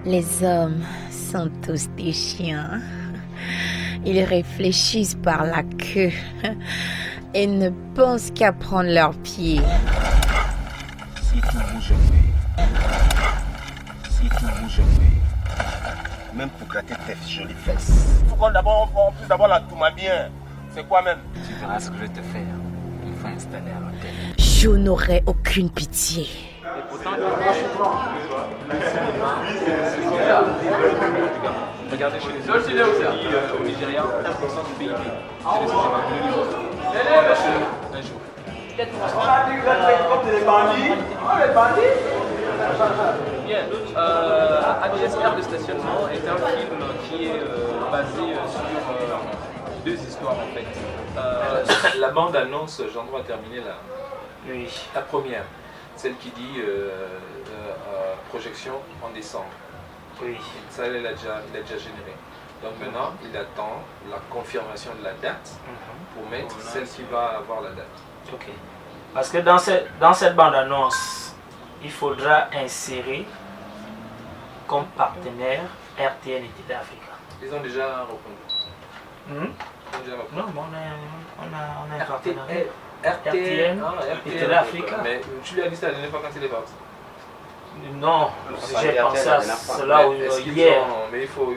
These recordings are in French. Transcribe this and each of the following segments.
Les hommes sont tous des chiens. Ils réfléchissent par la queue et ne pensent qu'à prendre leurs pieds. Si tout bouge, je fais. Si tout bouge, je fais. Même pour gratter tes jolies fesses. Il faut qu'on puisse d'abord la tourner bien. C'est quoi même? Tu verras ce que je vais te faire. Il faut installer à l'hôtel. Je n'aurai aucune pitié. Et pourtant, regardez chez les autres pays au Nigeria, 100% du PIB. C'est le cinéma. Un jour. Bien. ADS de stationnement est un film qui est basé sur deux histoires en fait. La bande annonce, j'en dois terminer là. Oui. La première, celle qui dit projection en décembre. Oui. Ça, il a déjà généré. Donc maintenant, il attend la confirmation de la date pour mettre celle qui va avoir la date. Ok. Parce que dans cette bande-annonce, il faudra insérer comme partenaire RTN et Télé Africa. Ils ont déjà répondu. Non, mais on a un partenariat. RTN et Télé Africa. Mais tu lui as dit ça la dernière fois quand il est parti. Non, j'ai pensé à cela hier. Mais il faut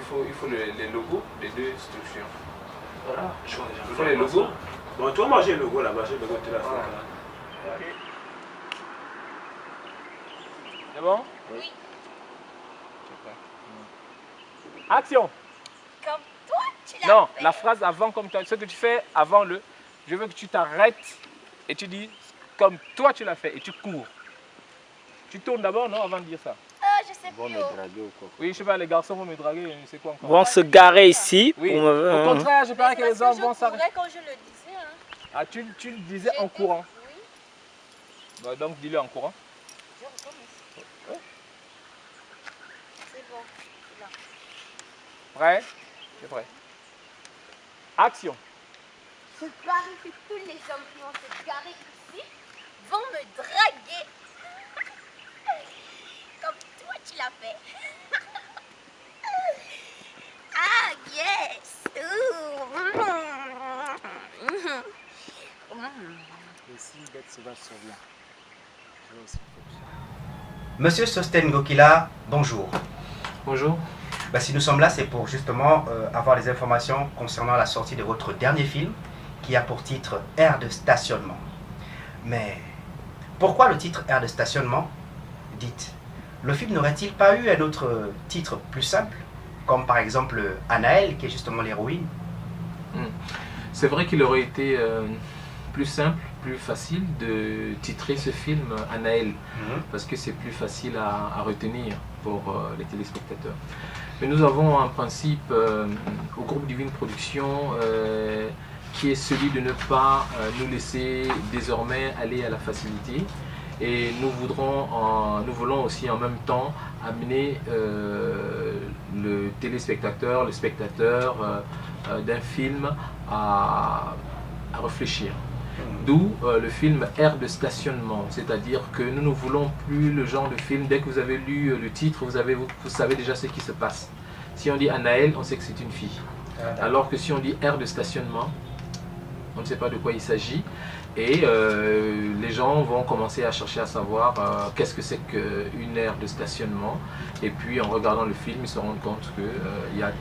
les logos des deux structures. Voilà. Il faut les logos. Bon, toi, moi j'ai le logo là-bas, j'ai le logo de Télé Africa. C'est bon? Oui. Action! Comme toi, tu l'as Non, fait. la phrase avant, comme ce que tu fais avant le. Je veux que tu t'arrêtes et tu dis comme toi tu l'as fait et tu cours. Tu tournes d'abord, non, avant de dire ça? Je sais plus. Oui, je sais pas, les garçons vont me draguer, c'est quoi encore? Vont se garer ici. Oui, Pour au contraire, je parie que les hommes vont Je s'arrêter. courais quand je le disais. Hein. Ah, tu le disais en courant. Oui. Bah, donc dis-le en courant. Je recommence. C'est bon. Là. Prêt? C'est prêt. Action. Je parie que tous les hommes qui vont se garer ici vont me draguer. Comme toi, tu l'as fait. Ah, yes. Monsieur Sosten Gokila, bonjour. Bonjour. Si nous sommes là, c'est pour justement avoir des informations concernant la sortie de votre dernier film qui a pour titre Aire de stationnement. Mais pourquoi le titre Aire de stationnement? Dites, le film n'aurait-il pas eu un autre titre plus simple, comme par exemple Anaël, qui est justement l'héroïne? C'est vrai qu'il aurait été plus simple, plus facile de titrer ce film Anaël, parce que c'est plus facile à retenir pour les téléspectateurs. Mais nous avons un principe au groupe Divine Production qui est celui de ne pas nous laisser désormais aller à la facilité. Et nous voulons aussi en même temps amener le téléspectateur, le spectateur d'un film à réfléchir. D'où le film Aire de stationnement, c'est-à-dire que nous ne voulons plus le genre de film, dès que vous avez lu le titre, vous savez déjà ce qui se passe. Si on dit Anaël, on sait que c'est une fille. Alors que si on dit aire de stationnement, on ne sait pas de quoi il s'agit. Et les gens vont commencer à chercher à savoir qu'est-ce que c'est qu'une aire de stationnement. Et puis en regardant le film, ils se rendent compte qu'il y a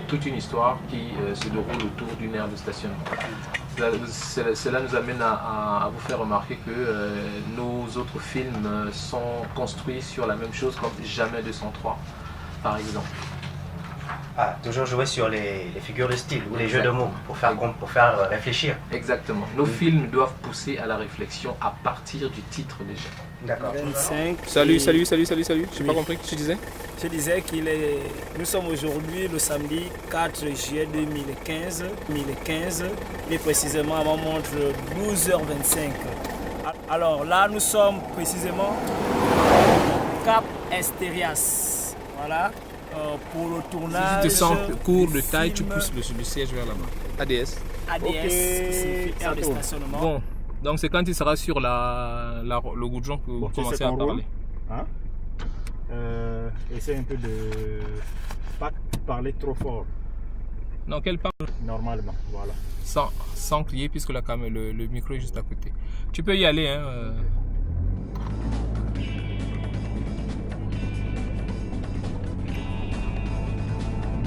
toute une histoire qui se déroule autour d'une aire de stationnement. Cela nous amène à vous faire remarquer que nos autres films sont construits sur la même chose comme Jamais 203, par exemple. Ah, toujours jouer sur les figures de style ou les jeux de mots pour faire réfléchir. Exactement. Nos films doivent pousser à la réflexion à partir du titre déjà. D'accord. 25. Salut. J'ai pas compris ce que tu disais. Je disais nous sommes aujourd'hui le samedi 4 juillet 2015. Il est précisément à ma montre 12h25. Alors là, nous sommes précisément Cap Esterias. Voilà. Pour le tournage. Si tu descends court de taille, tu pousses le siège vers là-bas. ADS. ADS, qui signifie aire de stationnement. Bon, donc c'est quand il sera sur le goudron que vous commencez à parler. Hein essaie un peu de pas parler trop fort. Non, qu'elle parle Normalement, voilà. sans crier puisque la caméra, le micro est juste à côté. Tu peux y aller. Hein,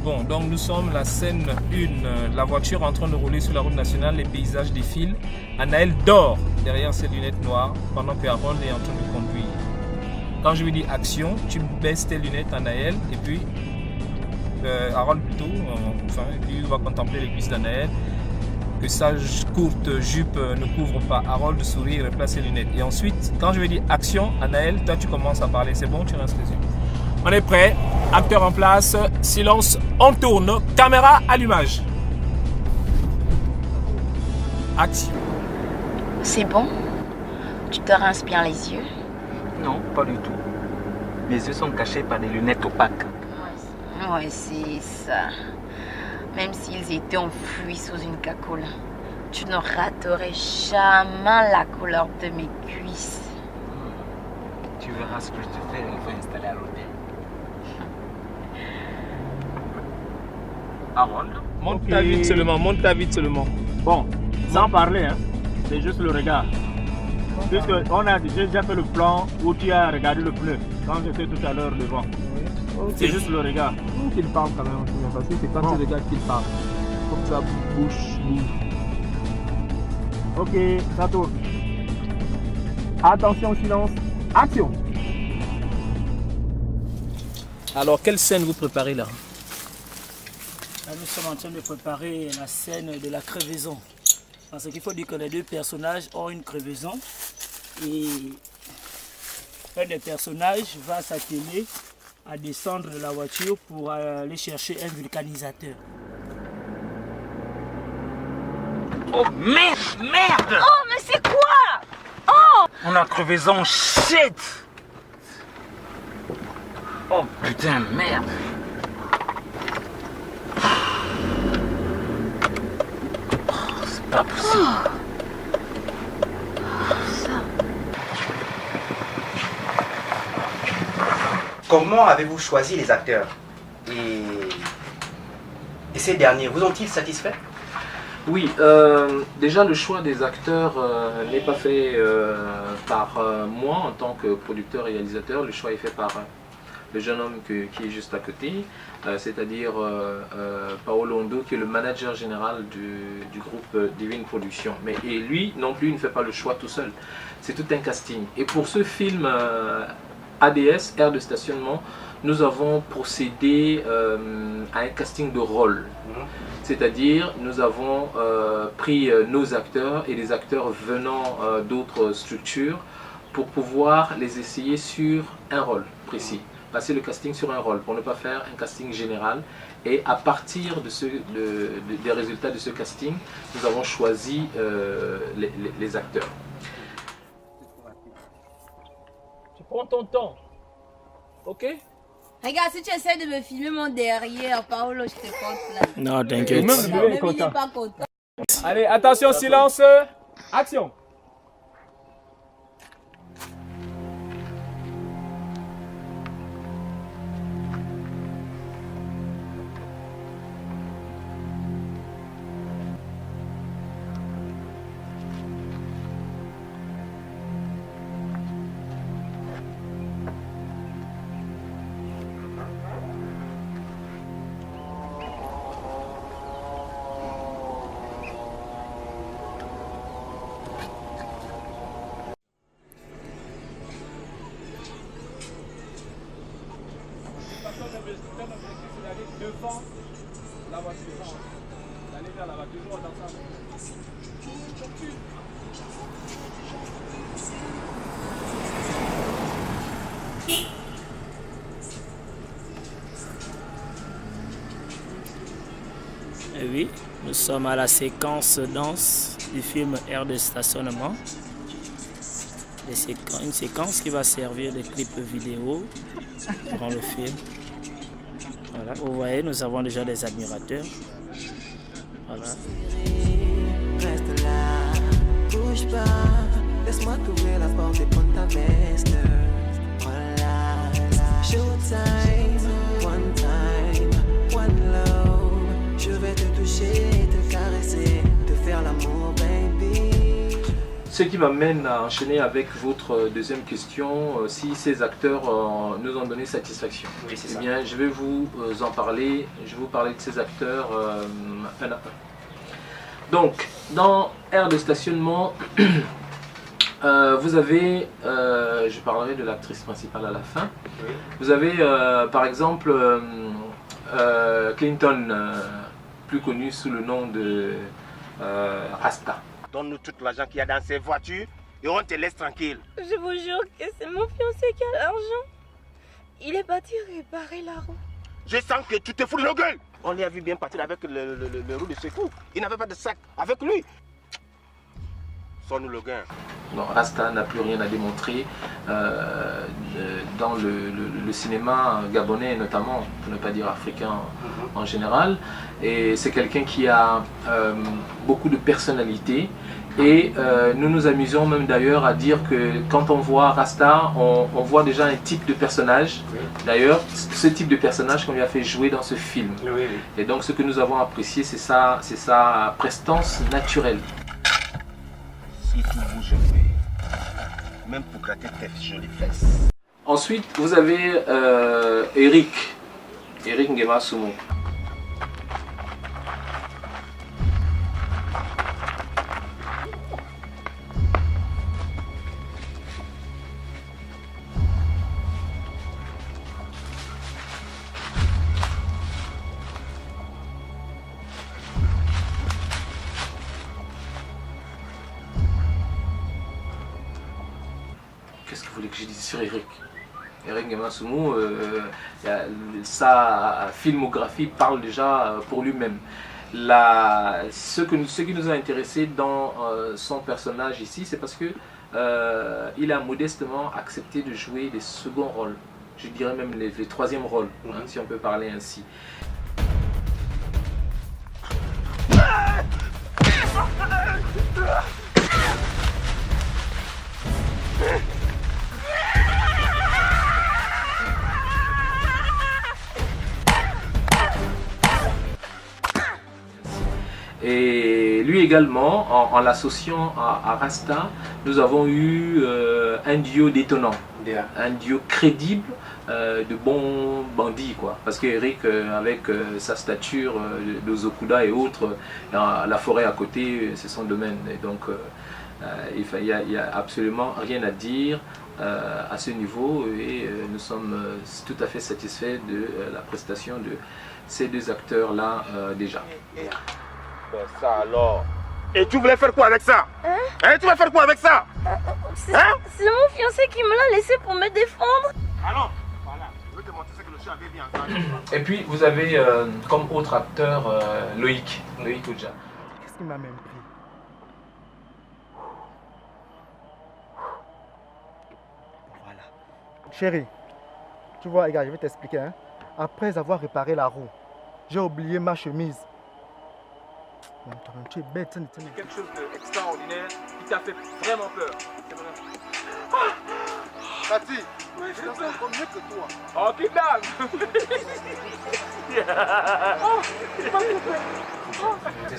Bon, donc nous sommes la scène 1, la voiture en train de rouler sur la route nationale, les paysages défilent. Anaël dort derrière ses lunettes noires pendant que Harold est en train de conduire. Quand je lui dis action, tu baisses tes lunettes Anaël et puis Harold plutôt, lui va contempler les cuisses d'Anaël. Que sa courte jupe ne couvre pas. Harold sourit et replace ses lunettes. Et ensuite, quand je lui dis action, Anaël, toi tu commences à parler. C'est bon, tu restes les yeux. On est prêt, acteur en place, silence, on tourne, caméra, allumage. Action. C'est bon? Tu te rinces bien les yeux? Non, pas du tout. Mes yeux sont cachés par des lunettes opaques. Ouais, c'est ça. Même s'ils étaient enfouis sous une cagoule, tu ne raterais jamais la couleur de mes cuisses. Tu verras ce que je te fais une fois installé à l'hôtel. Harold? Monte ta vite seulement, monte ta vite seulement. Bon, sans parler, hein, c'est juste le regard. Puisque j'ai déjà fait le plan où tu as regardé le pneu quand j'étais tout à l'heure devant. Okay. C'est juste le regard. Il faut qu'il parle quand même, parce que c'est quand tu regardes qu'il parle. Comme ça, bouche. Ok, ça tourne. Attention, silence, action. Alors, quelle scène vous préparez là? Là, nous sommes en train de préparer la scène de la crevaison. Parce qu'il faut dire que les deux personnages ont une crevaison. Et un des personnages va s'atteler à descendre de la voiture pour aller chercher un vulcanisateur. Oh merde! Oh, mais c'est quoi? Oh! On a crevaison, shit! Oh putain, merde! C'est pas possible. Comment avez-vous choisi les acteurs et ces derniers, vous ont-ils satisfait? Oui, déjà le choix des acteurs n'est pas fait par moi en tant que producteur et réalisateur. Le choix est fait par le jeune homme qui est juste à côté, c'est-à-dire Paolo Ondo, qui est le manager général du groupe Divine Production. Et lui non plus, il ne fait pas le choix tout seul. C'est tout un casting. Et pour ce film ADS, aire de stationnement, nous avons procédé à un casting de rôle. C'est-à-dire, nous avons pris nos acteurs et des acteurs venant d'autres structures pour pouvoir les essayer sur un rôle précis. Passer le casting sur un rôle pour ne pas faire un casting général. Et à partir des résultats de ce casting, nous avons choisi les acteurs. Tu prends ton temps, ok? Regarde, si tu essaies de me filmer mon derrière, Paolo, je te compte là. Non, t'inquiète. Même il n'est pas content. Allez, attention, silence, action! Devant la voiture, d'aller vers la voiture, toujours dans ça. Et oui, nous sommes à la séquence danse du film Aire de stationnement. Une séquence qui va servir de clip vidéo dans le film. Voilà, vous voyez, nous avons déjà des admirateurs. Voilà. Reste là, bouge pas, laisse-moi t'ouvrir la porte et prendre ta veste. Voilà, showtime. Ce qui m'amène à enchaîner avec votre deuxième question, si ces acteurs nous ont donné satisfaction. Oui, c'est Eh ça. bien, je vais vous en parler, je vais vous parler de ces acteurs un à un. Donc, dans aire de stationnement, vous avez, je parlerai de l'actrice principale à la fin, Oui. vous avez par exemple Clinton, plus connu sous le nom de Rasta. Donne-nous tout l'argent qu'il y a dans ces voitures et on te laisse tranquille. Je vous jure que c'est mon fiancé qui a l'argent. Il est parti réparer la roue. Je sens que tu te fous de nos gueules. On l'a vu bien partir avec le roue de secours. Il n'avait pas de sac avec lui. Sonne-nous le gain. Non, Rasta n'a plus rien à démontrer dans le cinéma gabonais notamment, pour ne pas dire africain en général. Et c'est quelqu'un qui a beaucoup de personnalité. Et nous nous amusons même d'ailleurs à dire que quand on voit Rasta, on voit déjà un type de personnage. Oui. D'ailleurs, ce type de personnage qu'on lui a fait jouer dans ce film. Oui, oui. Et donc ce que nous avons apprécié, c'est sa prestance naturelle. Si tu bouges un peu, même pour gratter tes jolies fesses. Ensuite, vous avez Eric Ngema Sumo. Qu'est-ce que vous voulez que je dise sur Eric? Eric Ngema Sumo, sa filmographie parle déjà pour lui-même. Ce qui nous a intéressé dans son personnage ici, c'est parce que il a modestement accepté de jouer des seconds rôles. Je dirais même les troisièmes rôles, hein, si on peut parler ainsi. Et lui également, en l'associant à Rasta, nous avons eu un duo détonnant, un duo crédible de bons bandits, quoi. Parce qu'Eric, avec sa stature de Zokuda et autres, la forêt à côté, c'est son domaine. Et donc, il n'y a absolument rien à dire à ce niveau et nous sommes tout à fait satisfaits de la prestation de ces deux acteurs-là déjà. Ben ça alors. Et tu voulais faire quoi avec ça? Hein? Tu vas faire quoi avec ça? C'est mon fiancé qui me l'a laissé pour me défendre. Allons, voilà. Je veux te montrer ce que le chat avait bien entendu. Et puis vous avez comme autre acteur Loïc Oudja. Qu'est-ce qui m'a même pris? Voilà. Chérie, tu vois, regarde, je vais t'expliquer. Hein. Après avoir réparé la roue, j'ai oublié ma chemise. Tu es bête, C'est quelque chose d'extraordinaire qui t'a fait vraiment peur. C'est vrai. Tati, je danse encore mieux que toi. Oh, kidnap!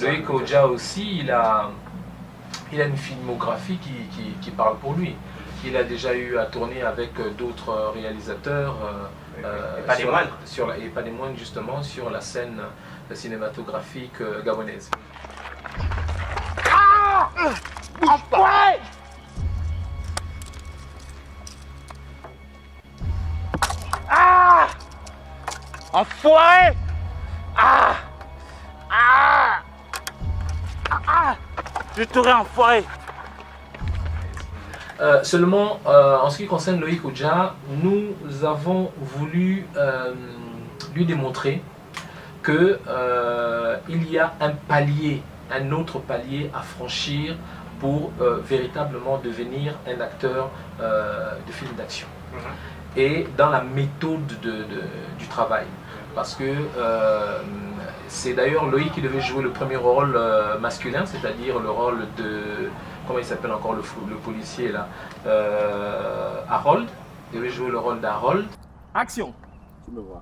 Loïc Oudja aussi, il a une filmographie qui parle pour lui. Il a déjà eu à tourner avec d'autres réalisateurs, et pas des moindres. Et pas des moindres justement, sur la scène cinématographique gabonaise. Enfoiré! Ah! Enfoiré! Ah! Ah! Ah! Je t'aurais enfoiré! Seulement, en ce qui concerne Loïc Oudja, nous avons voulu lui démontrer que il y a un autre palier à franchir pour véritablement devenir un acteur de film d'action. Et dans la méthode du travail. Parce que c'est d'ailleurs Loïc qui devait jouer le premier rôle masculin, c'est-à-dire le rôle de... Comment il s'appelle encore le policier là, Harold. Il devait jouer le rôle d'Harold. Action! Tu me vois.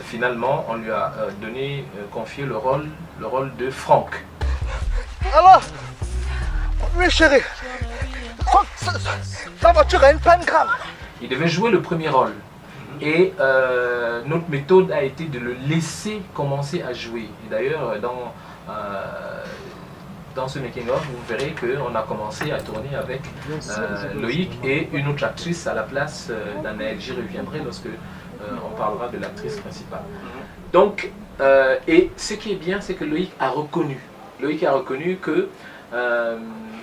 finalement, on lui a confié le rôle de Franck. Alors, oui chérie, ta voiture a une panne grave. Il devait jouer le premier rôle. Et notre méthode a été de le laisser commencer à jouer. Et d'ailleurs, dans ce making-of, vous verrez qu'on a commencé à tourner avec Loïc et une autre actrice à la place d'Anaël. J'y reviendrai lorsque on parlera de l'actrice principale. Donc, et ce qui est bien, c'est que Loïc a reconnu que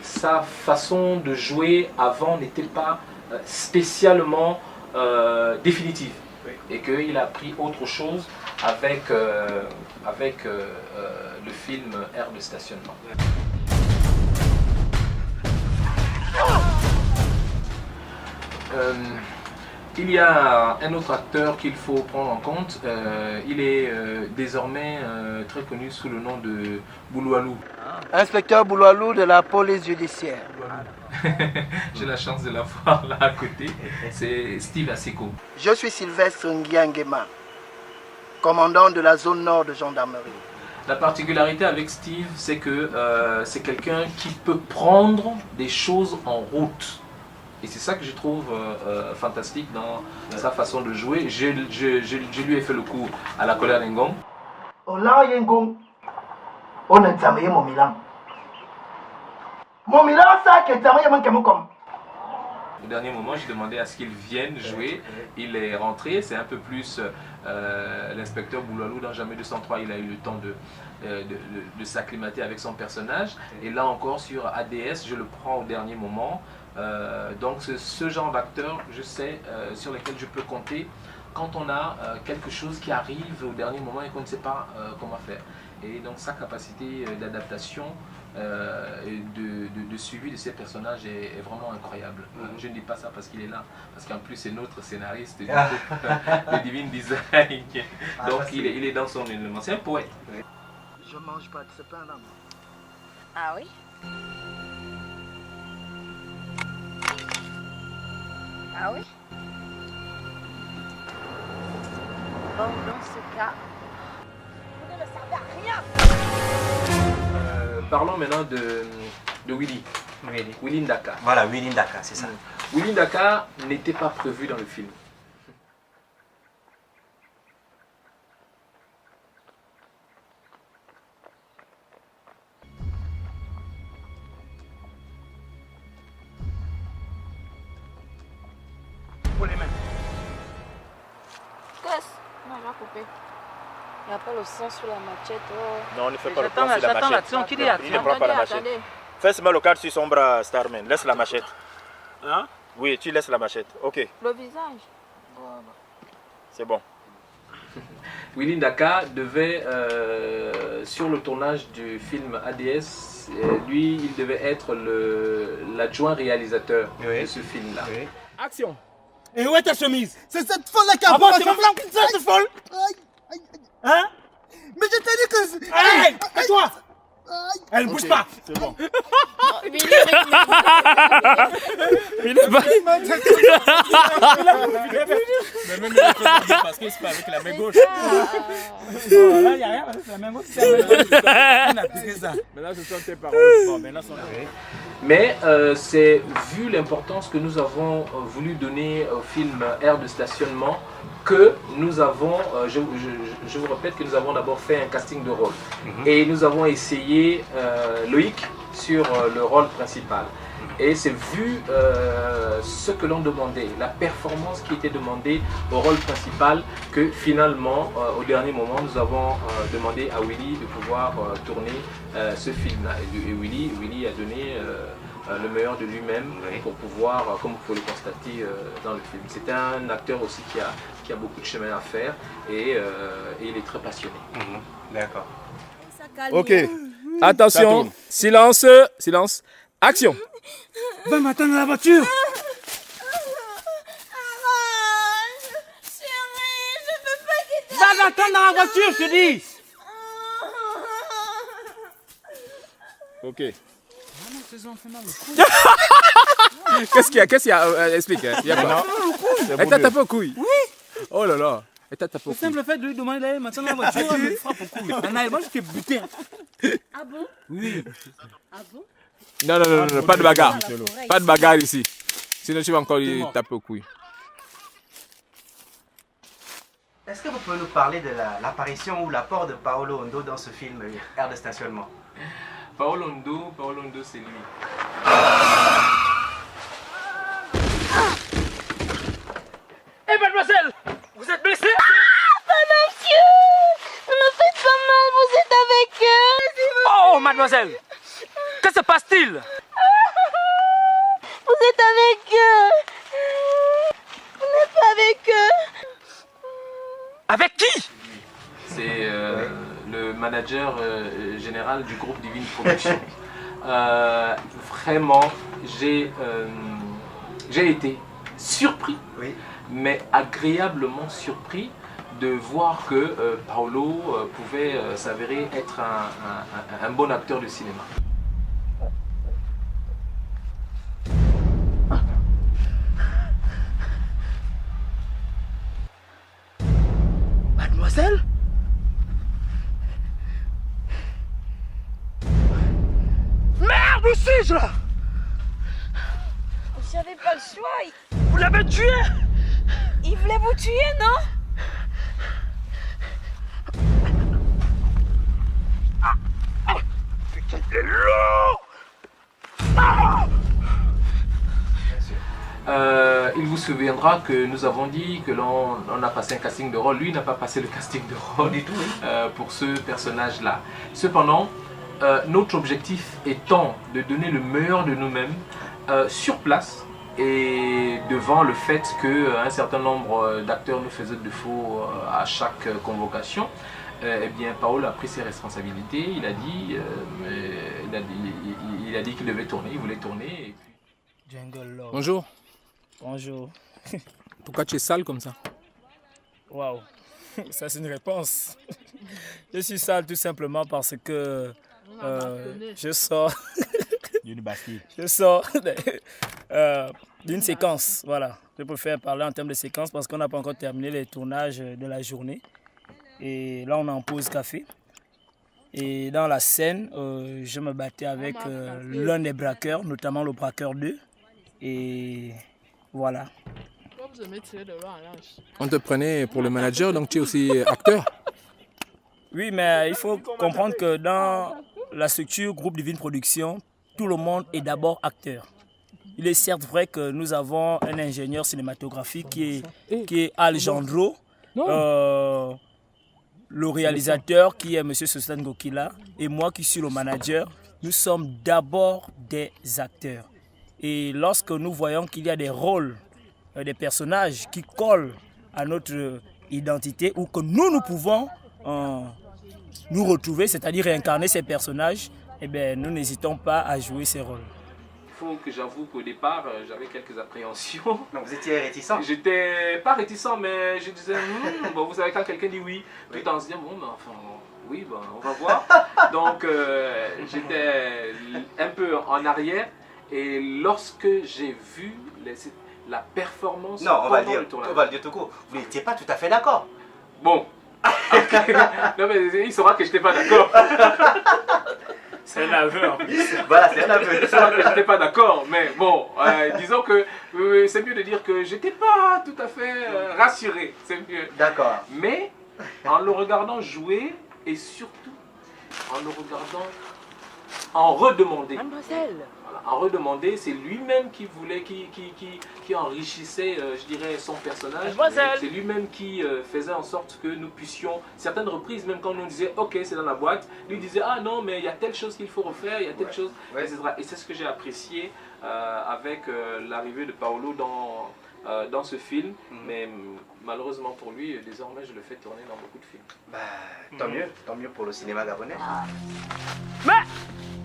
sa façon de jouer avant n'était pas spécialement définitive, et qu'il a appris autre chose avec le film Aire de stationnement. Il y a un autre acteur qu'il faut prendre en compte. Il est désormais très connu sous le nom de Bouloualou. Inspecteur Bouloualou de la police judiciaire. J'ai la chance de l'avoir là à côté. C'est Steve Aseko. Je suis Sylvestre Nguiangema, commandant de la zone nord de gendarmerie. La particularité avec Steve, c'est que c'est quelqu'un qui peut prendre des choses en route. Et c'est ça que je trouve fantastique dans sa façon de jouer. Je lui ai fait le coup à la colère d'Engong. Au dernier moment, j'ai demandé à ce qu'il vienne jouer. Il est rentré. C'est un peu plus l'inspecteur Bouloualou dans Jamais 203. Il a eu le temps de s'acclimater avec son personnage. Et là encore, sur ADS, je le prends au dernier moment. Donc c'est ce genre d'acteur, je sais, sur lesquels je peux compter quand on a quelque chose qui arrive au dernier moment et qu'on ne sait pas comment faire. Et donc sa capacité d'adaptation et de suivi de ces personnages est vraiment incroyable. Je ne dis pas ça parce qu'il est là, parce qu'en plus c'est notre scénariste du groupe de Divine Design. Donc il est dans son élément. C'est un poète. Je mange pas de ce pain là. Ah oui? Ah oui? Bon, dans ce cas, vous ne me servez à rien. Parlons maintenant de Willy. Willy Ndaka. Voilà, Willy Ndaka, c'est ça. Willy Ndaka n'était pas prévu dans le film. Pour les mains. Qu'est-ce? Non, je vais couper. Il n'y a pas le sang sur la machette. Oh. Non, ne fais pas le plan sur la machette. Il ne prend pas la machette. Attendez. Fais seulement le cadre sur son bras, Starman. Laisse la machette. Hein? Oui, tu laisses la machette. Ok. Le visage. Voilà. C'est bon. Willy Ndaka devait, sur le tournage du film ADS, lui, il devait être l'adjoint réalisateur de ce film-là. Oui. Action. Et où est ta chemise? C'est cette folle-là qui a Ah bon, c'est ma femme qui tient cette folle? Hein? Mais je t'ai dit que... Hey, et toi? Elle ne bouge pas. C'est bon. Mais même parce qu'il se fait avec la main gauche. Là, il n'y a rien, c'est la main gauche. On a appliqué ça. Maintenant, ce sont tes paroles. Bon, maintenant, sont là. Mais c'est vu l'importance que nous avons voulu donner au film Aire de stationnement que nous avons, je vous répète que nous avons d'abord fait un casting de rôle. Et nous avons essayé Loïc sur le rôle principal. Et c'est vu ce que l'on demandait, la performance qui était demandée au rôle principal, que finalement, au dernier moment, nous avons demandé à Willy de pouvoir tourner ce film-là. Et Willy a donné le meilleur de lui-même pour pouvoir, comme vous pouvez le constater dans le film. C'est un acteur aussi qui a beaucoup de chemin à faire et il est très passionné. D'accord. Ok, attention, silence, silence, action. Va m'attendre dans la voiture. Chérie, je peux pas quitter. Va m'attendre dans la voiture, je te dis. Ok. Qu'est-ce qu'il y a? Explique. Il y a quoi? Elle t'a tapé au couille. Oui. Oh là là. Et t'as tapé au Le simple fait de lui demander d'aller maintenant dans la voiture, il me frappe au cou. Anaël, moi je t'ai buté. Ah bon? Oui. Ah bon? Non, pas de bagarre. Pas de bagarre ici. Sinon, tu vas encore lui taper au couille. Est-ce que vous pouvez nous parler de l'apparition ou l'apport de Paolo Hondo dans ce film Aire de stationnement? Paolo Hondo, c'est lui. Hé mademoiselle, vous êtes blessée? Mon monsieur! Ne me faites pas mal, vous êtes avec eux! Oh mademoiselle, que se passe-t-il? Vous êtes avec eux! Vous n'êtes pas avec eux! Avec qui? C'est le manager général du groupe Divine Production. Vraiment, j'ai été surpris, mais agréablement surpris de voir que Paolo pouvait s'avérer être un bon acteur de cinéma. Mademoiselle? Merde, où suis-je là? J'avais pas le choix. Vous l'avez tué? Il voulait vous tuer, non? Putain, t'es lourd! Ah! Il vous souviendra que nous avons dit que l'on a passé un casting de rôle. Lui n'a pas passé le casting de rôle du tout pour ce personnage-là. Cependant, notre objectif étant de donner le meilleur de nous-mêmes sur place et devant le fait qu'un certain nombre d'acteurs nous faisaient défaut à chaque convocation, eh bien, Paolo a pris ses responsabilités. Il a dit qu'il devait tourner, il voulait tourner. Et puis... Bonjour. Bonjour. Pourquoi tu es sale comme ça? Waouh, ça c'est une réponse. Je suis sale tout simplement parce que je sors. Je sors d'une séquence. Voilà. Je préfère parler en termes de séquence parce qu'on n'a pas encore terminé les tournages de la journée. Et là, on est en pause café. Et dans la scène, je me battais avec l'un des braqueurs, notamment le braqueur 2. Et voilà. On te prenait pour le manager, donc tu es aussi acteur? Oui, mais il faut comprendre que dans la structure groupe Divine Production, tout le monde est d'abord acteur. Il est certes vrai que nous avons un ingénieur cinématographique qui est Alejandro, le réalisateur qui est M. Soslan Gokila, et moi qui suis le manager. Nous sommes d'abord des acteurs. Et lorsque nous voyons qu'il y a des rôles, des personnages qui collent à notre identité ou que nous pouvons nous retrouver, c'est-à-dire réincarner ces personnages, eh bien, nous n'hésitons pas à jouer ces rôles. Il faut que j'avoue qu'au départ, j'avais quelques appréhensions. Donc vous étiez réticent? J'étais pas réticent, mais je disais, bon, vous savez, quand quelqu'un dit oui, tout en se disant, bon, ben, enfin, oui, ben, on va voir. Donc, j'étais un peu en arrière. Et lorsque j'ai vu la performance... Non, on va le dire tout court. Vous n'étiez pas tout à fait d'accord. Bon. Okay. Non, mais il saura que je n'étais pas d'accord. C'est un aveu en plus. Voilà, c'est un aveu. Il saura que je n'étais pas d'accord. Mais bon, disons que c'est mieux de dire que je n'étais pas tout à fait rassuré. C'est mieux. D'accord. Mais en le regardant jouer et surtout en le regardant en redemander. Mademoiselle. Voilà, en redemander, c'est lui-même qui voulait, qui enrichissait, je dirais, son personnage. C'est lui-même qui faisait en sorte que nous puissions, certaines reprises, même quand on nous disait ok, c'est dans la boîte, lui disait ah non, mais il y a telle chose qu'il faut refaire, il y a telle chose, etc. Et c'est ce que j'ai apprécié avec l'arrivée de Paolo dans ce film, mais malheureusement pour lui, désormais je le fais tourner dans beaucoup de films. Bah, tant mieux pour le cinéma gabonais. Mais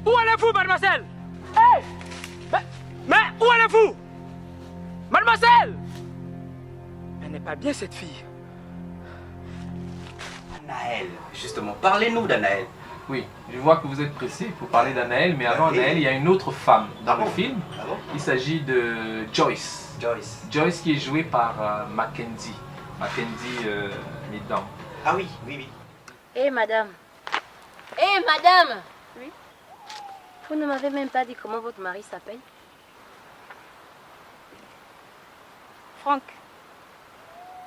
où allez-vous, mademoiselle? Hey! Mais où allez-vous? Mademoiselle! Elle n'est pas bien cette fille. Anaël, justement, parlez-nous d'Anaël. Oui, je vois que vous êtes pressé pour parler d'Anaël, mais avant Anaël, il y a une autre femme dans le film. Il s'agit de Joyce. Joyce qui est jouée par Mackenzie. Mackenzie Middown. Ah oui, oui, oui. Hé, madame. Hé, madame. Oui. Vous ne m'avez même pas dit comment votre mari s'appelle. Franck.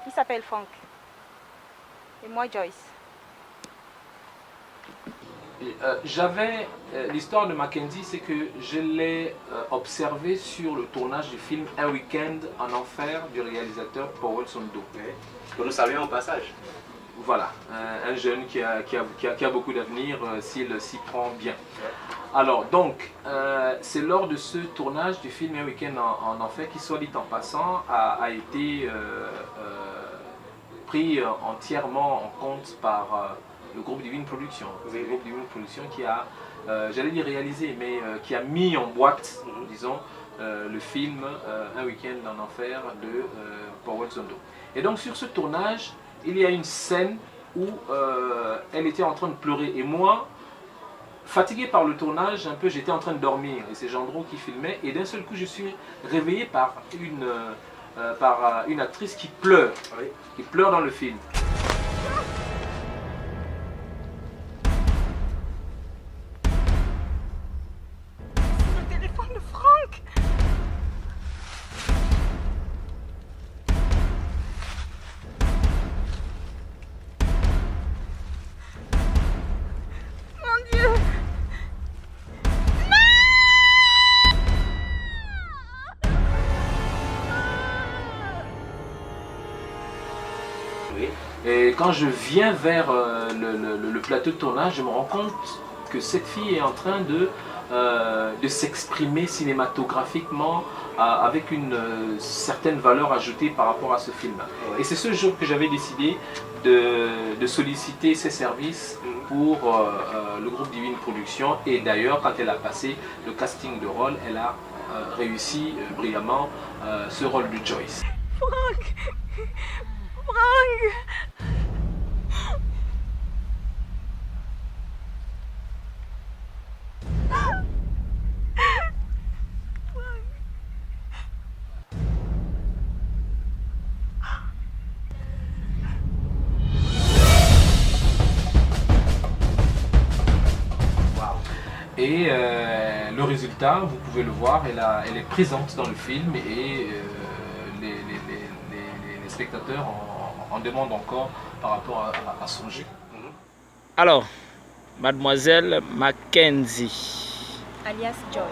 Il s'appelle Franck. Et moi, Joyce. J'avais l'histoire de Mackenzie, c'est que je l'ai observé sur le tournage du film Un week-end en enfer du réalisateur Powell Sondo. Que nous saluons au passage. Voilà, un jeune qui a beaucoup d'avenir s'il s'y prend bien. Alors donc, c'est lors de ce tournage du film Un week-end en enfer qui, soit dit en passant, a été pris entièrement en compte par le groupe Divine Production. C'est le groupe Divine Production qui a, j'allais dire réalisé, mais qui a mis en boîte, disons, le film Un week-end en enfer de Powell Sondo. Et donc sur ce tournage, il y a une scène où elle était en train de pleurer. Et moi, fatigué par le tournage, un peu, j'étais en train de dormir. Et c'est Gendron qui filmait. Et d'un seul coup, je suis réveillé par une actrice qui pleure. Qui pleure dans le film. Le téléphone de Franck. Mon Dieu. Et quand je viens vers le plateau de tournage, je me rends compte que cette fille est en train de s'exprimer cinématographiquement avec une certaine valeur ajoutée par rapport à ce film. Et c'est ce jour que j'avais décidé de solliciter ses services pour le groupe Divine Production. Et d'ailleurs, quand elle a passé le casting de rôle, elle a réussi brillamment ce rôle de Joyce. Franck. Franck. Et le résultat, vous pouvez le voir, elle est présente dans le film et les spectateurs en demandent encore par rapport à son jeu. Alors, mademoiselle Mackenzie. Alias Joyce.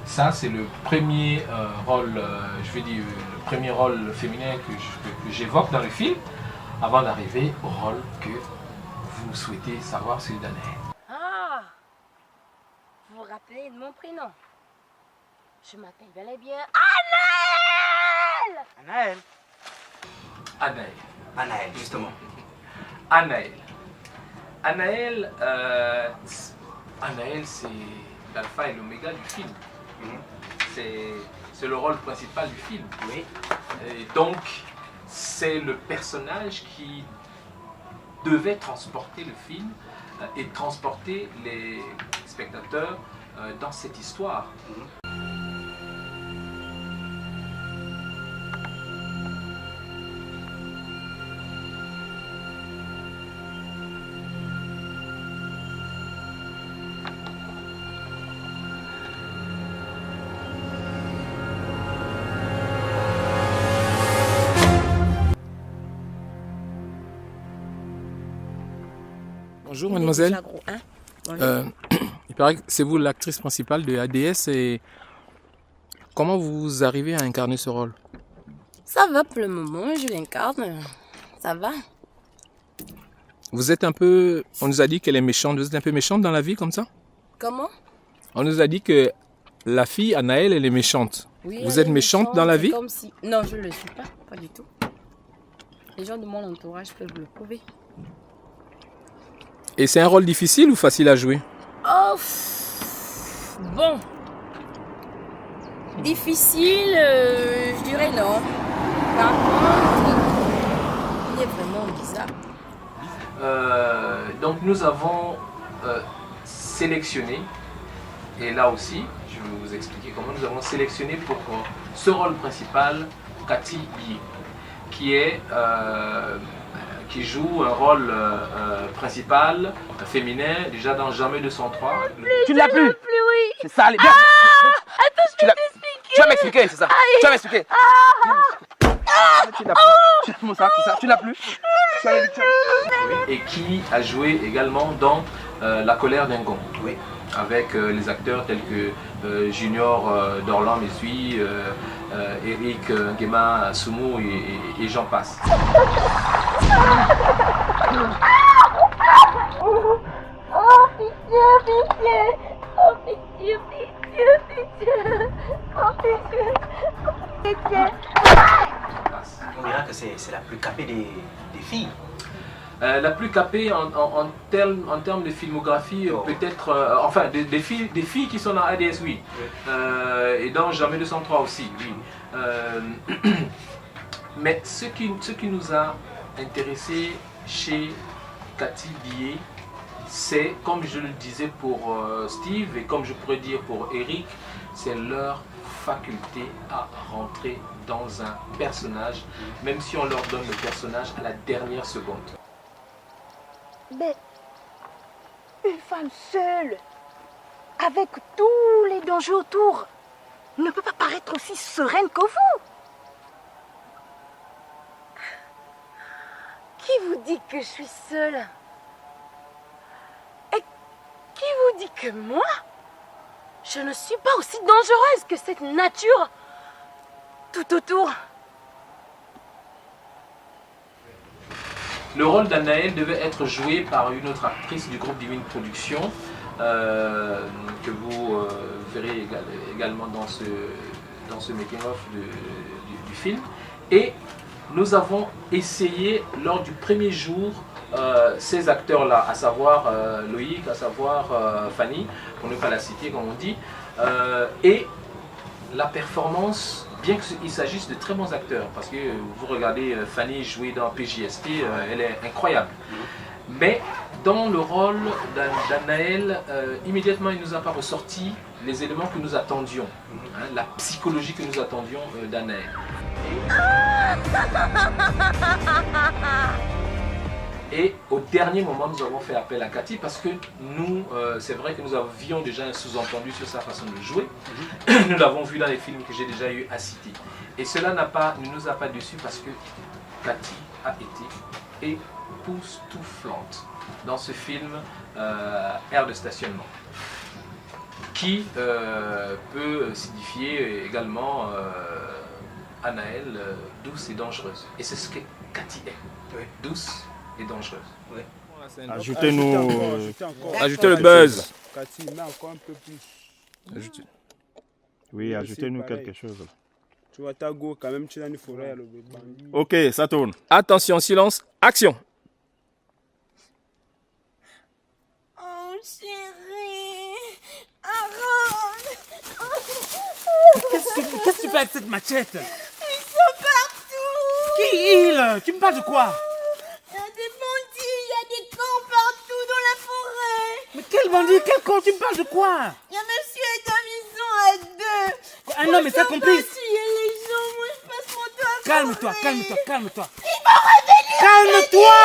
Ça, c'est le premier rôle, je vais dire, le premier rôle féminin que j'évoque dans le film, avant d'arriver au rôle que vous souhaitez savoir, celui d'Anaël. Ah, vous vous rappelez de mon prénom? Je m'appelle bel et bien Anaël. Anaël. Anaël. Anaël, justement. Anaël. Anaël, c'est l'alpha et l'oméga du film. C'est le rôle principal du film. Oui. Et donc, c'est le personnage qui devait transporter le film et transporter les spectateurs dans cette histoire. Bonjour mademoiselle. Il paraît que c'est vous l'actrice principale de ADS et comment vous arrivez à incarner ce rôle? Ça va pour le moment, je l'incarne. Ça va. Vous êtes un peu... On nous a dit qu'elle est méchante. Vous êtes un peu méchante dans la vie comme ça? Comment? On nous a dit que la fille, Anaël, elle est méchante. Oui, vous êtes méchante dans la vie? Non, je ne le suis pas. Pas du tout. Les gens de mon entourage peuvent le prouver. Et c'est un rôle difficile ou facile à jouer? Oh, bon. Difficile, je dirais non. Par contre, il est vraiment bizarre. Donc nous avons sélectionné, et là aussi, je vais vous expliquer comment nous avons sélectionné pour ce rôle principal, Cathy Bié, qui joue un rôle principal féminin déjà dans Jamais 203. Tu ne l'as plus, oui. C'est ça, allez, viens. Attends, je vais t'expliquer. Tu vas m'expliquer, c'est ça. Tu vas m'expliquer. Tu n'as plus. Tu n'as plus. Et qui a joué également dans La colère d'un gond. Oui. Avec les acteurs tels que Junior Dorlan Mesui, Eric Nguema Soumou et j'en passe. Oh pitié, pitié. Oh pitié, pitié, pitié. Oh pitié. Pitié. On dira que c'est la plus capée des filles. La plus capée en termes de filmographie, peut-être, enfin des filles qui sont dans ADS, oui. Et dans Jamais 203 aussi, oui. Mais ce qui nous a intéressé chez Cathy Bié, c'est, comme je le disais pour Steve et comme je pourrais dire pour Eric, c'est leur faculté à rentrer dans un personnage, même si on leur donne le personnage à la dernière seconde. Mais une femme seule, avec tous les dangers autour, ne peut pas paraître aussi sereine que vous. Qui vous dit que je suis seule? Et qui vous dit que moi, je ne suis pas aussi dangereuse que cette nature tout autour? Le rôle d'Anaël devait être joué par une autre actrice du groupe Divine Production, que vous verrez également dans ce making-of du film. Et nous avons essayé lors du premier jour ces acteurs-là, à savoir Loïc, à savoir Fanny, pour ne pas la citer comme on dit, et la performance, bien qu'il s'agisse de très bons acteurs, parce que vous regardez Fanny jouer dans PJST, elle est incroyable. Mais dans le rôle d'Anaël, immédiatement il ne nous a pas ressorti les éléments que nous attendions, hein, la psychologie que nous attendions d'Anaël. Et au dernier moment, nous avons fait appel à Cathy parce que nous, c'est vrai que nous avions déjà un sous-entendu sur sa façon de jouer. Nous l'avons vu dans les films que j'ai déjà eu à citer. Et cela ne nous a pas déçus parce que Cathy a été époustouflante dans ce film Aire de stationnement, qui peut signifier également Anaël douce et dangereuse. Et c'est ce que Cathy est, douce et dangereuse. Oui. Ajoutez-nous. Ajoutez le buzz. Cathy, mets encore un peu plus. Ajoutez. Oui, ajoutez-nous quelque chose. Tu vois, ta go, quand même, tu as une forêt. Ok, ça tourne. Attention, silence, action. Oh chérie, arrête. Qu'est-ce que tu fais avec cette machette? Ils sont partout. Qui ils? Tu me parles de quoi? Il y a des bandits, il y a des camps partout dans la forêt. Mais quel bandit? Quel camp? Tu me parles de quoi? Il y a monsieur et Dame, ils sont à deux. Un homme et sa complice. Tuer les gens, moi je passe mon temps à Calme-toi, calme-toi, calme-toi. Ils vont revenir. Calme-toi!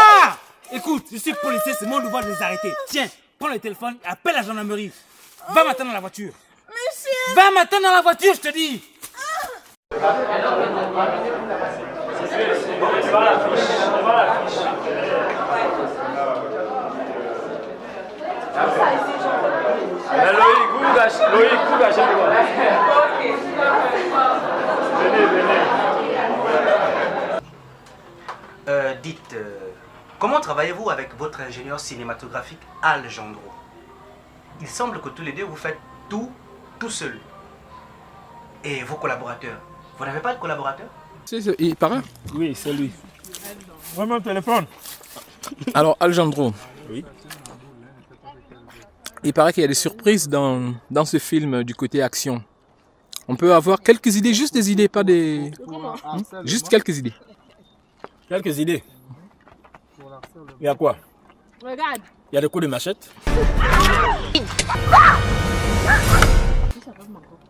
Écoute, je suis policier, c'est mon devoir de les arrêter. Tiens, prends le téléphone et appelle la gendarmerie. Va maintenant dans la voiture. Monsieur. Va maintenant dans la voiture, je te dis. Mais Loïc, vous gâchez le voix. Venez, venez. Dites, comment travaillez-vous avec votre ingénieur cinématographique Al Gendro? Il semble que tous les deux vous faites tout seul. Et vos collaborateurs, vous n'avez pas de collaborateurs? Il paraît. Oui, c'est lui. Vraiment, téléphone. Alors, Alejandro, oui. il paraît qu'il y a des surprises dans ce film du côté action. On peut avoir quelques idées, juste des idées, pas des... Juste quelques idées. Quelques idées. Il y a quoi? Regarde. Il y a des coups de machette.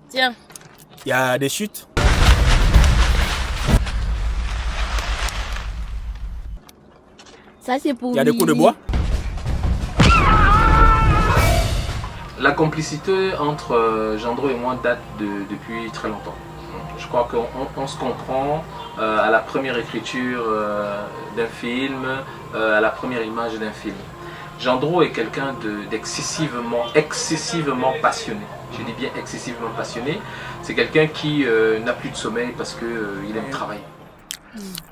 Tiens. Il y a des chutes. Ça, c'est pour Il y a des coups de bois. La complicité entre Jandro et moi date depuis très longtemps. Je crois qu'on se comprend à la première écriture d'un film, à la première image d'un film. Jandro est quelqu'un d'excessivement passionné. Je dis bien excessivement passionné. C'est quelqu'un qui n'a plus de sommeil parce qu'il aime travailler.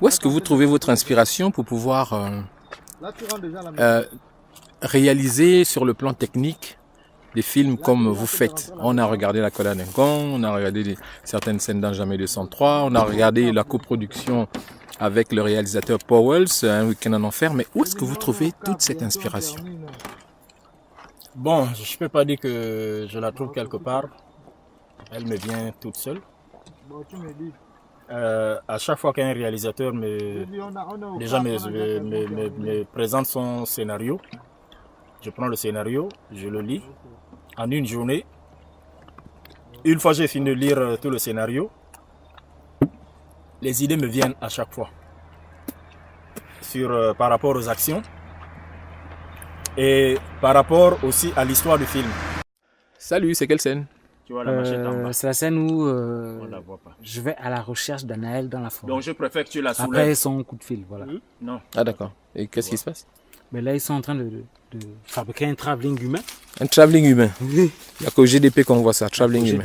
Où est-ce que vous trouvez votre inspiration pour pouvoir réaliser sur le plan technique des films comme vous faites? On a regardé La Colère d'un con, on a regardé certaines scènes dans Jamais 203, on a regardé la coproduction avec le réalisateur Powell, Un week-end en enfer, mais où est-ce que vous trouvez toute cette inspiration? Bon, je ne peux pas dire que je la trouve quelque part. Elle me vient toute seule. À chaque fois qu'un réalisateur me présente son scénario, je prends le scénario, je le lis en une journée. Une fois que j'ai fini de lire tout le scénario, les idées me viennent à chaque fois par rapport aux actions et par rapport aussi à l'histoire du film. Salut, c'est quelle scène? Tu vois la machette en bas. C'est la scène où On la voit pas. je vais à la recherche d'Anaël dans la forêt. Donc je préfère que tu la soulèves. Après son coup de fil, voilà. Non. Ah d'accord. Et qu'est-ce qui se passe? Mais là, ils sont en train de fabriquer un travelling humain. Un travelling humain. Il n'y a qu'au GDP qu'on voit ça, travelling humain.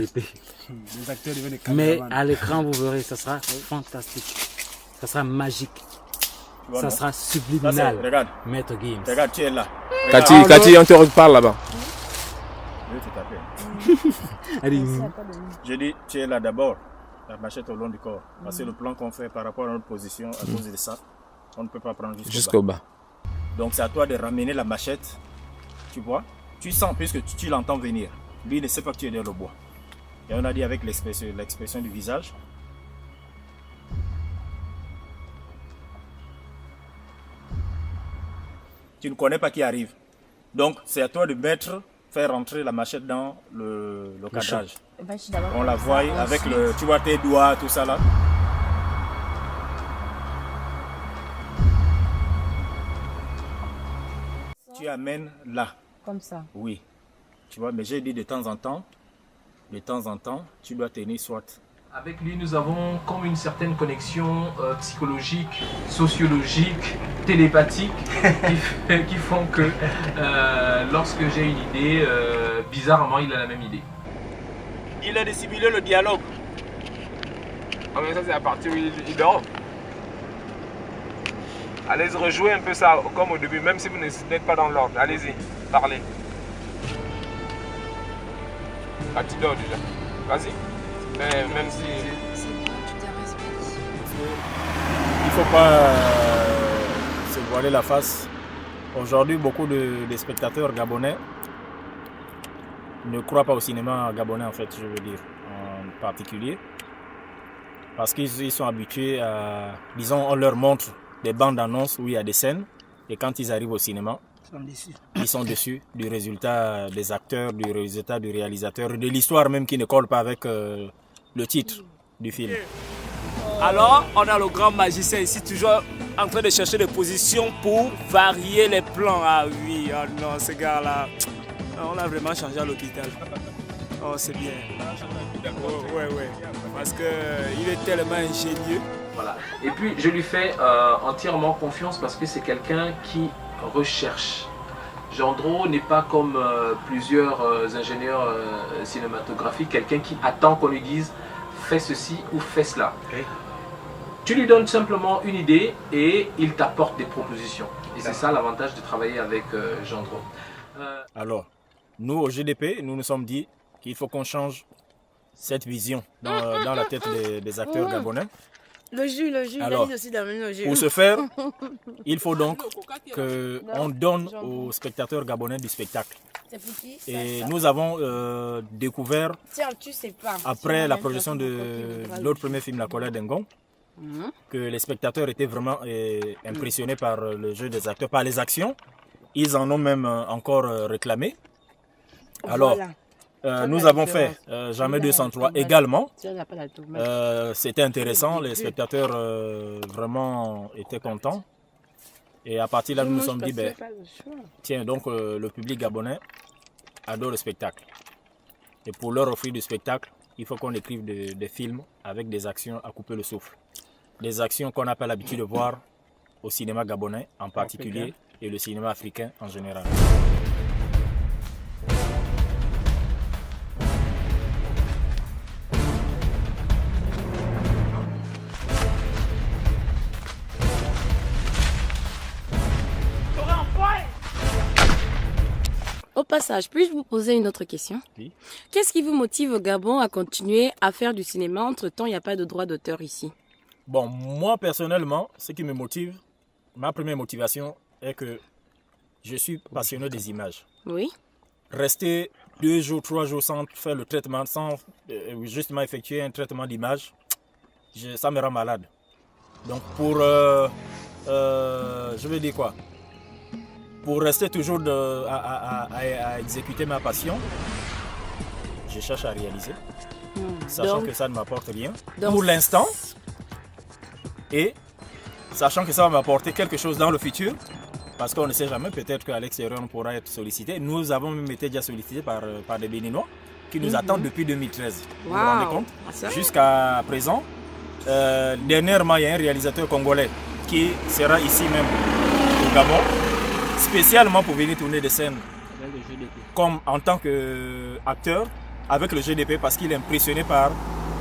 Les acteurs deviennent des caméramans. Mais à l'écran, vous verrez, ça sera fantastique. Ça sera magique. vois, Ça non? sera subliminal. Regarde. Maître Games. Regarde, tu es là. Cathy, on te reparle là-bas. Je vais te taper. Allez. Je dis, tu es là d'abord. La machette au long du corps. Parce que le plan qu'on fait par rapport à notre position, à cause de ça, on ne peut pas prendre Jusqu'au bas. Donc c'est à toi de ramener la machette. Tu vois? Tu sens puisque tu l'entends venir. Lui, il ne sait pas que tu es dans le bois. Et on a dit avec l'expression du visage. Tu ne connais pas qui arrive. Donc c'est à toi de faire rentrer la machette dans le cadrage. On la voit avec tu vois tes doigts, tout ça là. Tu amènes là. Comme ça. Oui. Tu vois, mais j'ai dit de temps en temps, tu dois tenir soit. Avec lui, nous avons comme une certaine connexion psychologique, sociologique, télépathique, qui font que lorsque j'ai une idée, bizarrement, il a la même idée. Il a dissimulé le dialogue. Ah mais ça c'est à partir où il dort. Allez rejouer un peu ça comme au début, même si vous n'êtes pas dans l'ordre. Allez-y, parlez. Ah tu dors déjà. Vas-y. Mais même si... Il ne faut pas se voiler la face. Aujourd'hui, beaucoup de spectateurs gabonais ne croient pas au cinéma gabonais, en fait, je veux dire, en particulier. Parce qu'ils sont habitués à... Disons, on leur montre des bandes annonces où il y a des scènes. Et quand ils arrivent au cinéma, ils sont déçus du résultat des acteurs, du résultat du réalisateur, de l'histoire même qui ne colle pas avec le titre du film. Alors, on a le grand magicien ici, toujours en train de chercher des positions pour varier les plans. Ah oui, oh non, ce gars-là, on a vraiment changé à l'hôpital. Oh, c'est bien. Oh, ouais. Parce qu'il est tellement ingénieux. Voilà. Et puis, je lui fais entièrement confiance parce que c'est quelqu'un qui recherche. Jandro n'est pas comme plusieurs ingénieurs cinématographiques, quelqu'un qui attend qu'on lui dise fais ceci ou fais cela. Okay. Tu lui donnes simplement une idée et il t'apporte des propositions. Et c'est ça l'avantage de travailler avec Jandro. Alors, nous au GDP, nous nous sommes dit qu'il faut qu'on change cette vision dans la tête des acteurs gabonais. Le jus, Alors, il a dit aussi d'amener le jus. pour ce faire, il faut donc qu'on donne aux spectateurs gabonais du spectacle. C'est pour qui? Et nous avons découvert, Tiens, tu sais pas. après la projection de notre premier film, La colère d'Engon, que les spectateurs étaient vraiment impressionnés par le jeu des acteurs, par les actions. Ils en ont même encore réclamé. Alors, nous avons fait Jamais 203 également. C'était intéressant, les spectateurs vraiment étaient contents. Et à partir de là, nous nous sommes dit, ben, tiens, donc le public gabonais adore le spectacle. Et pour leur offrir du spectacle, il faut qu'on écrive des films avec des actions à couper le souffle. Des actions qu'on n'a pas l'habitude de voir au cinéma gabonais en particulier et le cinéma africain en général. Au passage, puis-je vous poser une autre question? Oui. Qu'est-ce qui vous motive au Gabon à continuer à faire du cinéma? Entre-temps, il n'y a pas de droit d'auteur ici. Bon, moi personnellement, ce qui me motive, ma première motivation est que je suis passionné des images. Oui. Rester 2 jours, 3 jours sans faire le traitement, sans justement effectuer un traitement d'image, ça me rend malade. Donc pour, je vais dire quoi? Pour rester toujours à exécuter ma passion, je cherche à réaliser, sachant que ça ne m'apporte rien pour l'instant. Et sachant que ça va m'apporter quelque chose dans le futur, parce qu'on ne sait jamais, peut-être qu'à l'extérieur on pourra être sollicité. Nous avons même été déjà sollicités par des Béninois qui nous attendent depuis 2013. Vous vous rendez compte? Jusqu'à présent, dernièrement, il y a un réalisateur congolais qui sera ici même au Gabon, spécialement pour venir tourner des scènes comme en tant qu'acteur avec le GDP, parce qu'il est impressionné par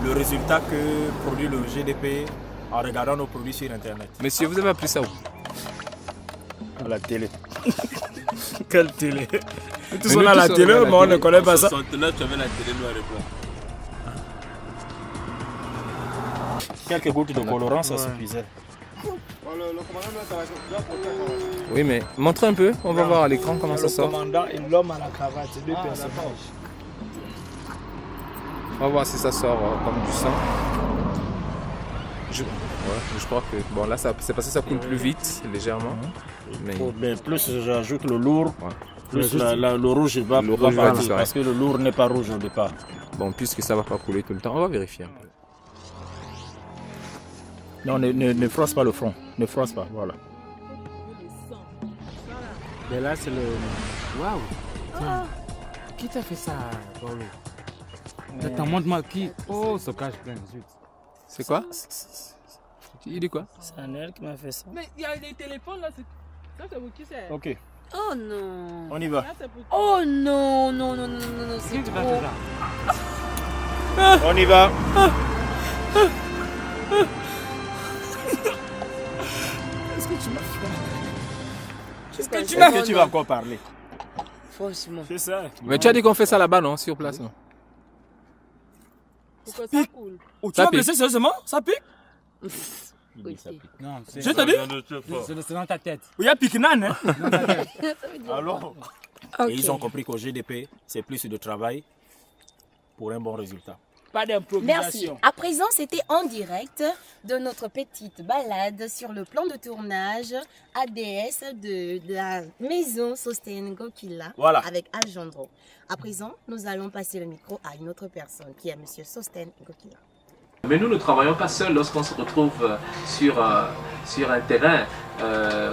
le résultat que produit le GDP en regardant nos produits sur Internet. Monsieur, vous avez appris ça où? À la télé. Quelle télé? Tout ça à la télé, mais on ne connaît pas ça. Tu avais la télé noir et blanc. Quelques gouttes de colorant, ça suffisait. Oui, mais montrez un peu, on va voir à l'écran comment ça sort. Le commandant et l'homme à la cravate, c'est deux personnages. On va voir si ça sort comme du sang. Je crois que bon là c'est parce que ça coule plus vite légèrement. Mais plus j'ajoute le lourd, plus le rouge va partir, parce que le lourd n'est pas rouge au départ. Bon, puisque ça va pas couler tout le temps, on va vérifier un peu. Non, ne froisse pas le front, ne froisse pas, voilà. Mais là c'est le... Waouh. Qui t'a fait ça, Paulo? Attends, montre-moi qui... Oh, ce cache plein, zut. C'est quoi? Il dit quoi? C'est Anel qui m'a fait ça. Mais il y a des téléphones là, ça c'est vous qui c'est? Ok. Oh non. On y va. Oh non, non, non, non, non, non, c'est trop. On y va. Qu'est-ce que tu m'as fait? Qu'est-ce que tu m'as fait? Tu vas encore parler. Franchement. C'est ça. Mais tu as dit qu'on fait ça là-bas, non? Sur place, non? Ça pique. Oh, tu m'as blessé sérieusement? Ça pique? Non, je te dis? C'est dans ta tête. Il y a pique-nan, hein? Alors, Okay. Et ils ont compris qu'au GDP, c'est plus de travail pour un bon résultat. Pas Merci. d'improvisation. À présent, c'était en direct de notre petite balade sur le plan de tournage ADS de la maison Sosten Gokila Voilà. avec Alejandro. À présent, nous allons passer le micro à une autre personne qui est Monsieur Sosten Gokila. Mais nous ne travaillons pas seuls lorsqu'on se retrouve sur un terrain.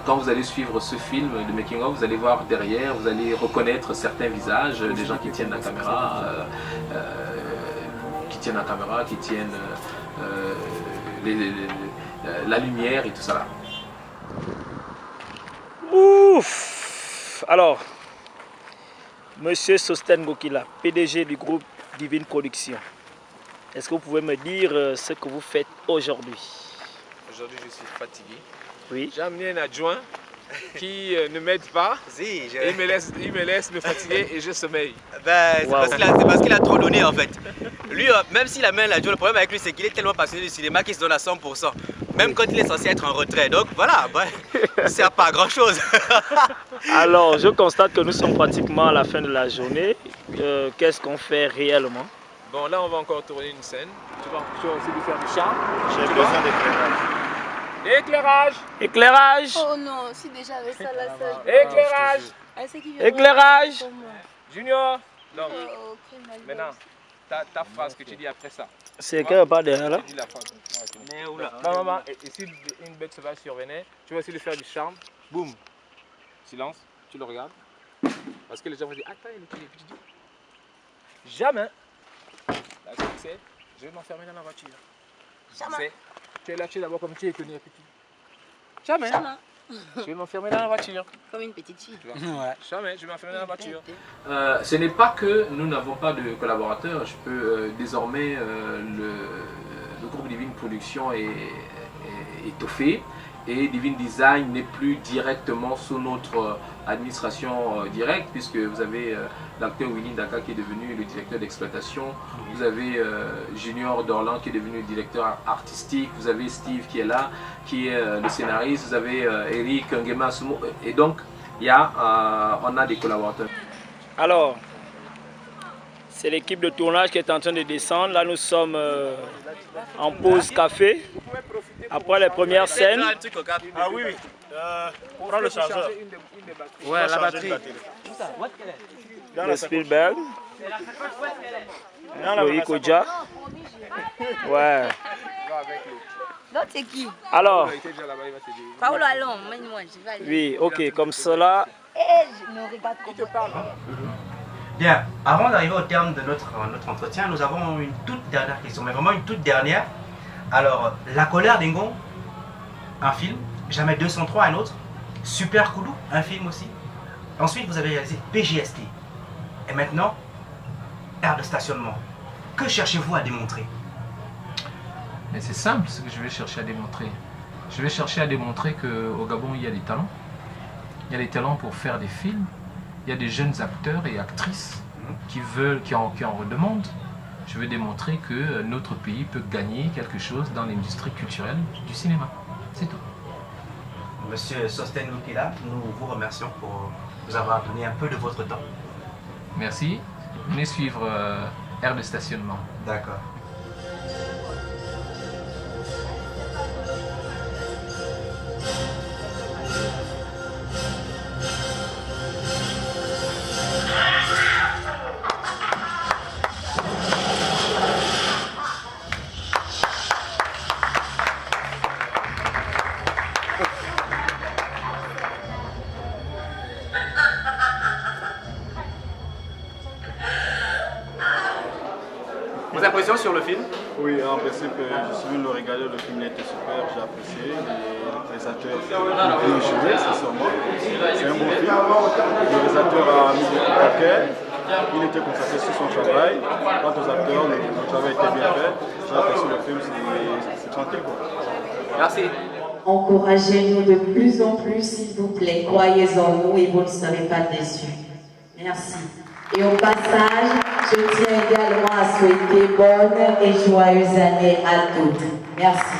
Quand vous allez suivre ce film de Making of, vous allez voir derrière, vous allez reconnaître certains visages, des gens qui tiennent la caméra, qui tiennent la lumière et tout ça là. Ouf! Alors, Monsieur Sosten Gokila, PDG du groupe Divine Production. Est-ce que vous pouvez me dire ce que vous faites aujourd'hui? Aujourd'hui, je suis fatigué. Oui. J'ai amené un adjoint qui ne m'aide pas. Si, il me laisse me fatiguer et je sommeille. Ben, c'est parce qu'il a trop donné en fait. Lui, même s'il a main la joie, le problème avec lui, c'est qu'il est tellement passionné du cinéma qu'il se donne à 100%. Même quand il est censé être en retrait. Donc voilà, ça ne sert pas à grand chose. Alors, je constate que nous sommes pratiquement à la fin de la journée. Qu'est-ce qu'on fait réellement? Bon, là, on va encore tourner une scène. Tu vas aussi lui faire du charme. J'ai besoin d'éclairage. Éclairage! Éclairage! Oh non, si déjà avec ça, là, ça. Éclairage! Éclairage! Junior! Non. Maintenant, ta phrase que tu dis après ça. C'est quelle part derrière là? Tu dis la phrase. Mais où là? Non, maman, et si une bête sauvage survenait, tu vas essayer de faire du charme. Boum! Silence, tu le regardes. Parce que les gens vont dire, attends, il est petit. Tu dis, jamais! Là, ce que c'est, je vais m'enfermer dans la voiture. Jamais. Tu es là, tu es d'abord comme tu es connu petit. Jamais. Je vais m'enfermer dans la voiture. Comme une petite fille. Ouais. Jamais, je vais m'enfermer dans la voiture. Ce n'est pas que nous n'avons pas de collaborateurs. Je peux désormais, le groupe Divine Production est étoffé. Et Divine Design n'est plus directement sous notre administration directe, puisque vous avez l'acteur Willy Ndaka qui est devenu le directeur d'exploitation, vous avez Junior Dorlan qui est devenu le directeur artistique, vous avez Steve qui est là, qui est le scénariste, vous avez Eric Ngema Sumo, et donc on a des collaborateurs. Alors, c'est l'équipe de tournage qui est en train de descendre. Là, nous sommes en pause café. Après les premières scènes. Ah oui, oui. Prends le chargeur. Ouais, la batterie. Le Spielberg. Loïc Oja. Ouais. L'autre, c'est qui? Alors. Paolo, allons, mène-moi, je vais aller. Oui, ok, comme cela. Je ne regarde pas. Qui te parle? Bien, avant d'arriver au terme de notre entretien, nous avons une toute dernière question, mais vraiment une toute dernière. Alors, La colère d'Engon, un film, Jamais 203, un autre, Super Koulou, un film aussi. Ensuite, vous avez réalisé PGST. Et maintenant, aire de stationnement. Que cherchez-vous à démontrer? Mais c'est simple ce que je vais chercher à démontrer. Je vais chercher à démontrer qu'au Gabon, il y a des talents. Il y a des talents pour faire des films. Il y a des jeunes acteurs et actrices qui en redemandent. Je veux démontrer que notre pays peut gagner quelque chose dans l'industrie culturelle du cinéma. C'est tout. Monsieur Sosten Loukila, nous vous remercions pour nous avoir donné un peu de votre temps. Merci. Venez suivre aire de stationnement. D'accord. Vos impressions sur le film? Oui, en principe, je suis venu le regarder, le film était super, j'ai apprécié. Le réalisateur a bien joué, sincèrement. C'est un bon film. Le réalisateur a mis beaucoup de paquets. Il était concentré sur son travail. Quant aux acteurs, le travail était bien fait. J'ai apprécié le film, c'est tranquille. Merci. Encouragez-nous de plus en plus, s'il vous plaît. Croyez en nous et vous ne serez pas déçus. Merci. Et au passage, je tiens également à souhaiter bonne et joyeuse année à toutes. Merci.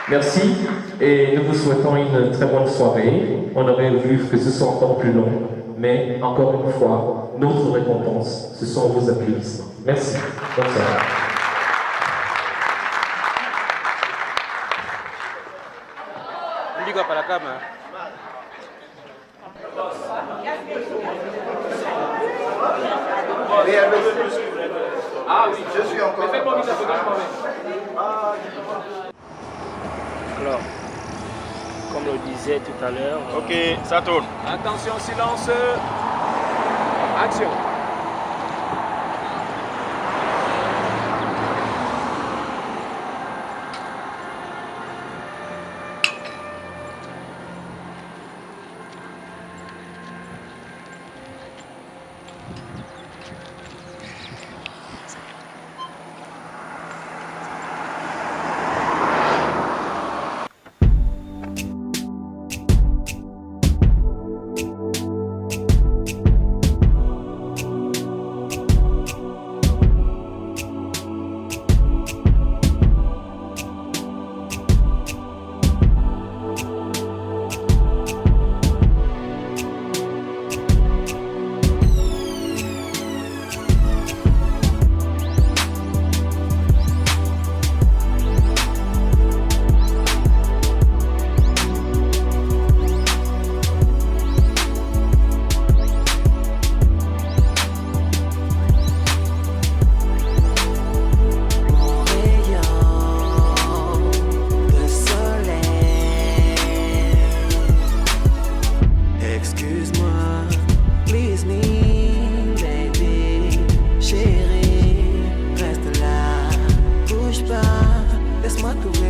Merci et nous vous souhaitons une très bonne soirée. On aurait voulu que ce soit encore plus long, mais encore une fois, notre récompense, ce sont vos applaudissements. Merci. Bonne soirée. Ndigo para la caméra. Ah oui, je suis encore. Mais faites-moi vite, Alors, comme on le disait tout à l'heure. Ok, ça tourne. Attention, silence. Action. Excuse-moi, please me, baby. Chérie, reste là, bouge pas, laisse-moi t'ouvrir